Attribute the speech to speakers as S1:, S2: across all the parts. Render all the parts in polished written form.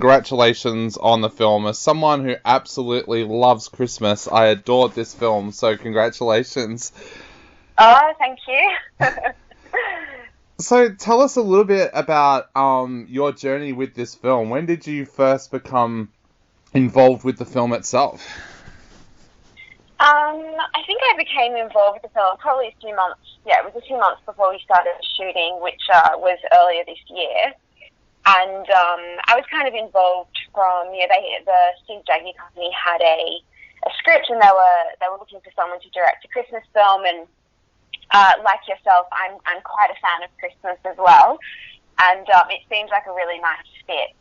S1: congratulations on the film. As someone who absolutely loves Christmas, I adored this film, so congratulations.
S2: Oh, thank you.
S1: So tell us a little bit about your journey with this film. When did you first become involved with the film itself?
S2: I think I became involved with the film probably a few months. Yeah, it was a few months before we started shooting, which was earlier this year. And I was kind of involved from the Steve Jackie company had a script, and they were looking for someone to direct a Christmas film. And like yourself, I'm quite a fan of Christmas as well, and it seems like a really nice fit.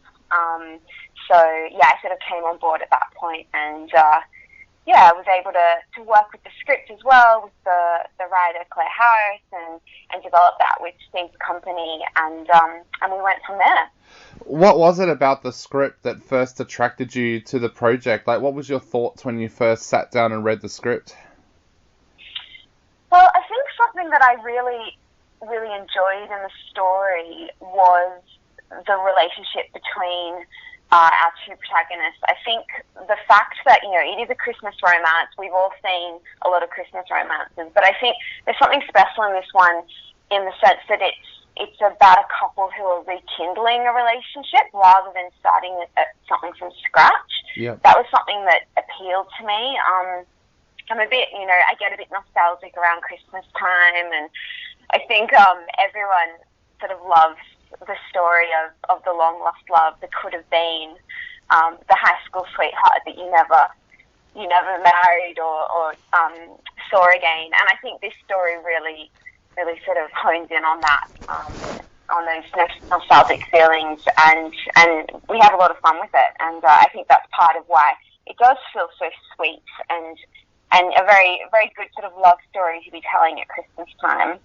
S2: So yeah, I sort of came on board at that point, and I was able to work with the script as well, with the writer Claire Harris, and develop that with Steve's company, and we went from there.
S1: What was it about the script that first attracted you to the project? Like, what was your thoughts when you first sat down and read the script?
S2: Well, I think something that I really, really enjoyed in the story was the relationship between our two protagonists. I think the fact that, it is a Christmas romance, we've all seen a lot of Christmas romances, but I think there's something special in this one in the sense that it's about a couple who are rekindling a relationship rather than starting at something from scratch.
S1: Yep.
S2: That was something that appealed to me. I'm a bit, I get a bit nostalgic around Christmas time, and I think everyone sort of loves the story of the long-lost love that could have been the high school sweetheart that you never married or saw again. And I think this story really sort of hones in on that, on those nostalgic feelings, and we have a lot of fun with it. And I think that's part of why it does feel so sweet and a very, very good sort of love story to be telling at Christmas time.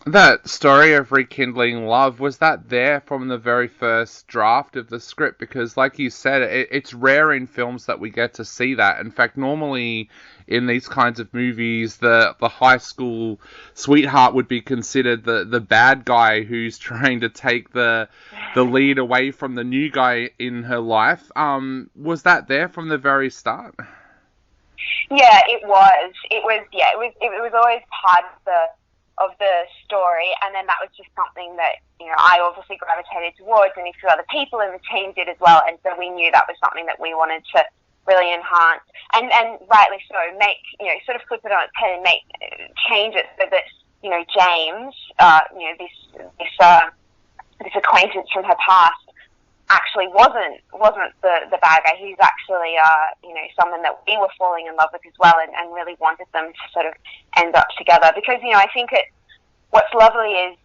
S1: That story of rekindling love, was that there from the very first draft of the script? Because like you said, it's rare in films that we get to see that. In fact, normally in these kinds of movies, the high school sweetheart would be considered the bad guy who's trying to take the lead away from the new guy in her life. Was that there from the very start?
S2: Yeah, it was. It was always part of the story, and then that was just something that I obviously gravitated towards, and a few other people in the team did as well, and so we knew that was something that we wanted to really enhance, and rightly so, make sort of flip it on its head and change it so that James, this acquaintance from her past, actually wasn't the bad guy. He's actually someone that we were falling in love with as well, and really wanted them to sort of end up together. Because I think what's lovely is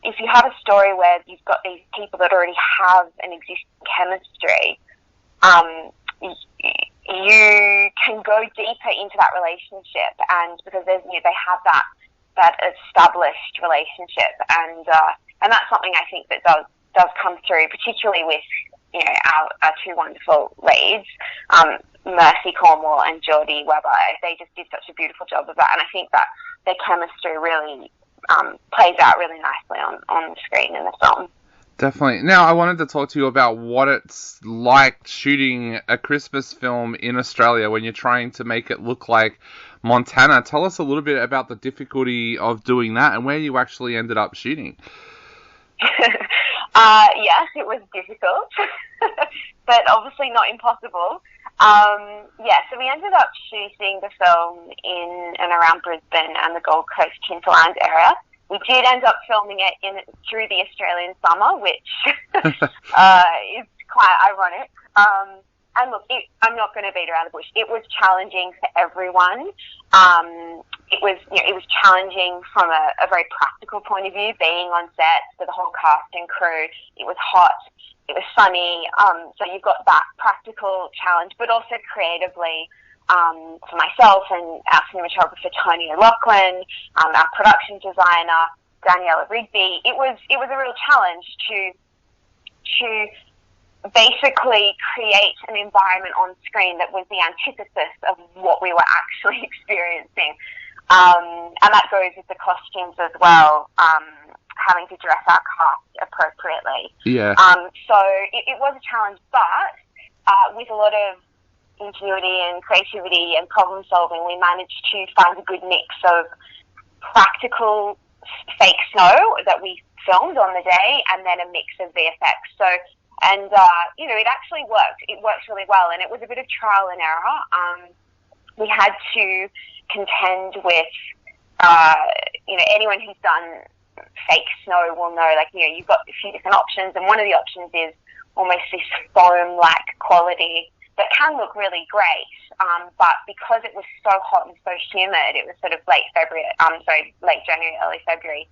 S2: if you have a story where you've got these people that already have an existing chemistry, you can go deeper into that relationship, and because they have that established relationship, and that's something I think that does come through, particularly with our two wonderful leads, Mercy Cornwall and Geordie Webber. They just did such a beautiful job of that, and I think that their chemistry really plays out really nicely on the screen in the film.
S1: Definitely. Now, I wanted to talk to you about what it's like shooting a Christmas film in Australia when you're trying to make it look like Montana. Tell us a little bit about the difficulty of doing that and where you actually ended up shooting.
S2: Yes, it was difficult, but obviously not impossible. So we ended up shooting the film in and around Brisbane and the Gold Coast hinterland area. We did end up filming it through the Australian summer, which is quite ironic. And look, I'm not going to beat around the bush. It was challenging for everyone. It was challenging from a very practical point of view, being on set for the whole cast and crew. It was hot. It was sunny. So you've got that practical challenge, but also creatively, for myself and our cinematographer Tony O'Loughlin, our production designer Daniela Rigby, it was a real challenge to basically create an environment on screen that was the antithesis of what we were actually experiencing. And that goes with the costumes as well. having to dress our cast appropriately.
S1: Yeah.
S2: So it was a challenge, but with a lot of ingenuity and creativity and problem solving, we managed to find a good mix of practical fake snow that we filmed on the day, and then a mix of VFX. So, and it actually worked. It worked really well, and it was a bit of trial and error. We had to contend with, anyone who's done fake snow will know, you've got a few different options, and one of the options is almost this foam-like quality that can look really great, but because it was so hot and so humid, it was sort of late January, early February,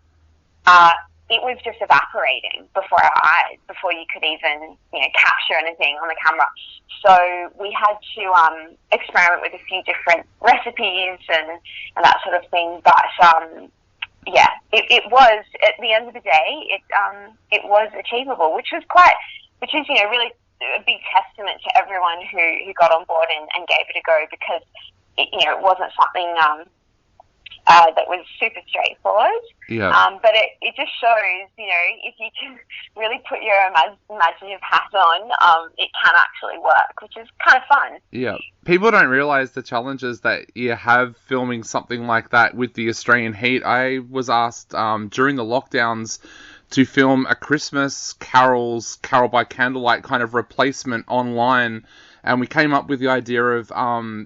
S2: it was just evaporating before our eyes, before you could even, capture anything on the camera. So we had to experiment with a few different recipes and that sort of thing. But it was, at the end of the day, it was achievable, which is really a big testament to everyone who got on board and gave it a go, because it wasn't something that was super straightforward.
S1: Yeah.
S2: But it just shows, if you can really put your imaginative hat on, it can actually work, which is kind of fun.
S1: Yeah. People don't realise the challenges that you have filming something like that with the Australian heat. I was asked during the lockdowns to film a Christmas Carol by Candlelight kind of replacement online. And we came up with the idea of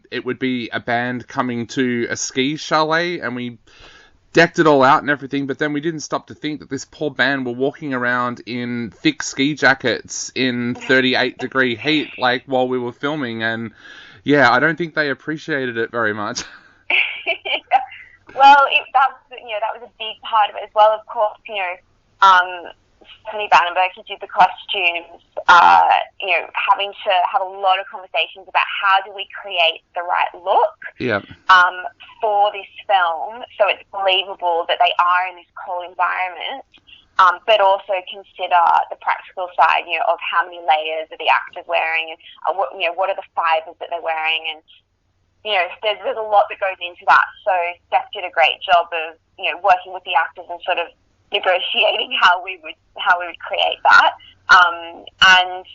S1: it would be a band coming to a ski chalet, and we decked it all out and everything, but then we didn't stop to think that this poor band were walking around in thick ski jackets in 38-degree heat, while we were filming, and yeah, I don't think they appreciated it very much.
S2: Well, that was a big part of it as well, of course. Rhiannon Bannenberg, who did the costumes, having to have a lot of conversations about how do we create the right look for this film, so it's believable that they are in this cold environment, but also consider the practical side, of how many layers are the actors wearing, and what are the fibers that they're wearing, and there's a lot that goes into that. So Steph did a great job of working with the actors and sort of negotiating how we would create that, and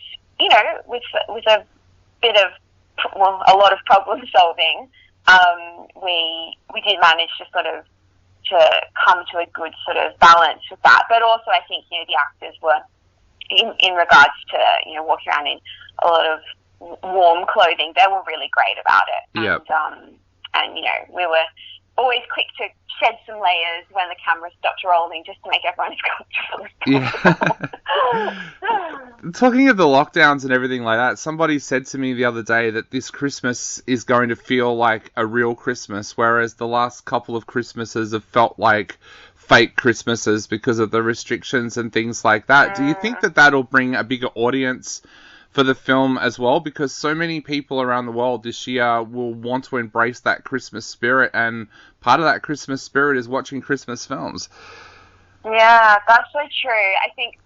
S2: with a bit of a lot of problem solving, we did manage to come to a good sort of balance with that. But also, I think the actors were in regards to walking around in a lot of warm clothing, they were really great about it.
S1: Yep.
S2: And we were always quick to shed some layers when the camera stopped rolling, just to make everyone as comfortable as possible.
S1: Talking of the lockdowns and everything like that, somebody said to me the other day that this Christmas is going to feel like a real Christmas, whereas the last couple of Christmases have felt like fake Christmases because of the restrictions and things like that. Do you think that that'll bring a bigger audience for the film as well, because so many people around the world this year will want to embrace that Christmas spirit, and part of that Christmas spirit is watching Christmas films?
S2: Yeah, that's so true. I think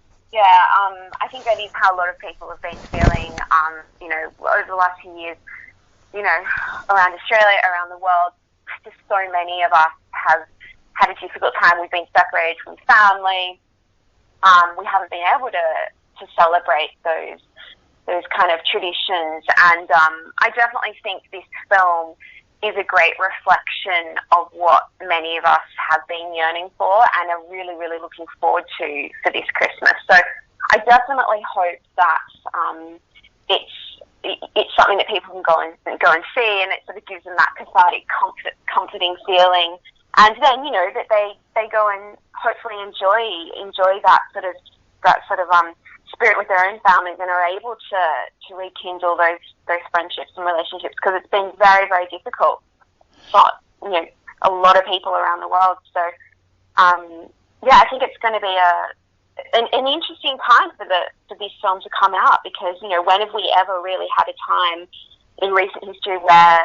S2: that is how a lot of people have been feeling, over the last few years, around Australia, around the world. Just so many of us have had a difficult time. We've been separated from family. We haven't been able to celebrate those kind of traditions, and I definitely think this film is a great reflection of what many of us have been yearning for and are really, really looking forward to for this Christmas. So I definitely hope that it's something that people can go and see, and it sort of gives them that cathartic, comforting feeling, and then that they go and hopefully enjoy that sort of spirit with their own families, and are able to rekindle those friendships and relationships, because it's been very, very difficult for a lot of people around the world. So I think it's going to be an interesting time for this film to come out, because when have we ever really had a time in recent history where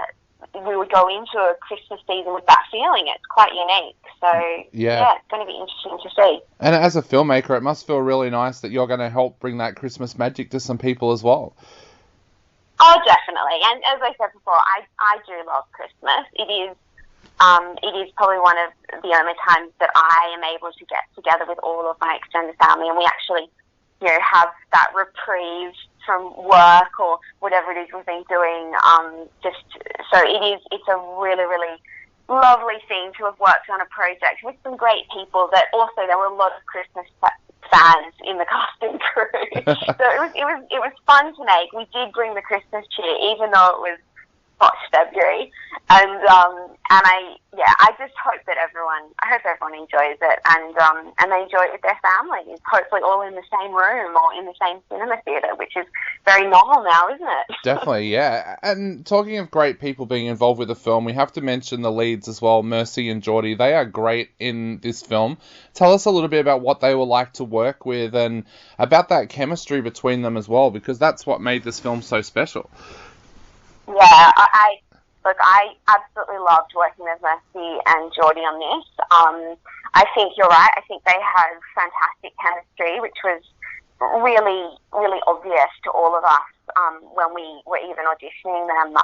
S2: we would go into a Christmas season with that feeling? It's quite unique. So, it's going to be interesting to see.
S1: And as a filmmaker, it must feel really nice that you're going to help bring that Christmas magic to some people as well.
S2: Oh, definitely. And as I said before, I do love Christmas. It is it is probably one of the only times that I am able to get together with all of my extended family, and we actually, have that reprieve from work or whatever it is we've been doing. It's a really, really lovely thing to have worked on a project with some great people. That also there were a lot of Christmas fans in the cast and crew, so it was fun to make. We did bring the Christmas cheer, even though it was hot February, and I just hope that everyone enjoys it, and they enjoy it with their families, hopefully all in the same room or in the same cinema theatre, which is very normal now, isn't it?
S1: Definitely, yeah. And talking of great people being involved with the film, we have to mention the leads as well, Mercy and Geordie. They are great in this film. Tell us a little bit about what they were like to work with and about that chemistry between them as well, because that's what made this film so special.
S2: Yeah, I absolutely loved working with Mercy and Geordie on this. I think you're right. I think they had fantastic chemistry, which was really, really obvious to all of us when we were even auditioning them.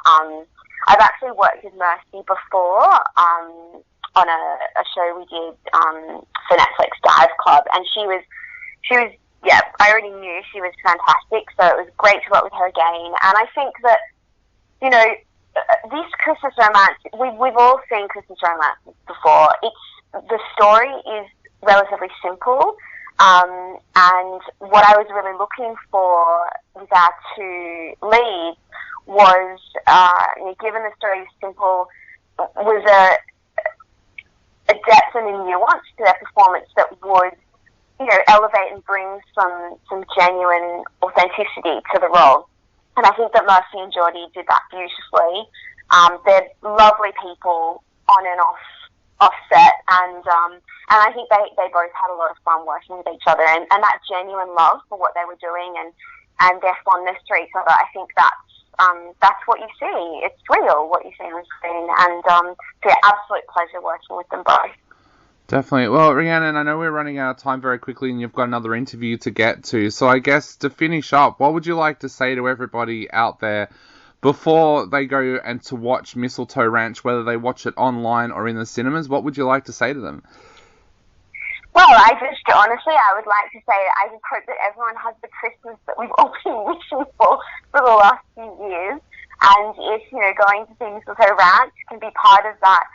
S2: I've actually worked with Mercy before on a show we did for Netflix, Dive Club, and she was I already knew she was fantastic, so it was great to work with her again. And I think that, this Christmas romance, we've all seen Christmas romances before. The story is relatively simple, and what I was really looking for with our two leads was, given the story is simple, was a depth and a nuance to their performance that would, elevate and bring some genuine authenticity to the role. And I think that Mercy and Geordie did that beautifully. They're lovely people on and off set, and I think they both had a lot of fun working with each other, and that genuine love for what they were doing and their fondness for each other. I think that's what you see. It's real, what you see on screen, and it's an absolute pleasure working with them both.
S1: Definitely. Well, Rhiannon, I know we're running out of time very quickly and you've got another interview to get to. So I guess to finish up, what would you like to say to everybody out there before they go and to watch Mistletoe Ranch, whether they watch it online or in the cinemas? What would you like to say to them?
S2: Well, I would like to say I just hope that everyone has the Christmas that we've all been wishing for the last few years. And if, going to see Mistletoe Ranch can be part of that,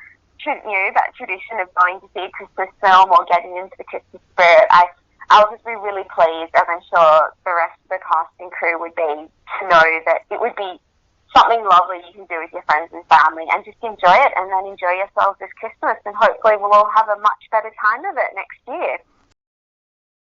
S2: that tradition of going to see a Christmas film or getting into the Christmas spirit, I'll just be really pleased, as I'm sure the rest of the cast and crew would be, to know that it would be something lovely you can do with your friends and family, and just enjoy it, and then enjoy yourselves this Christmas, and hopefully we'll all have a much better time of it next year.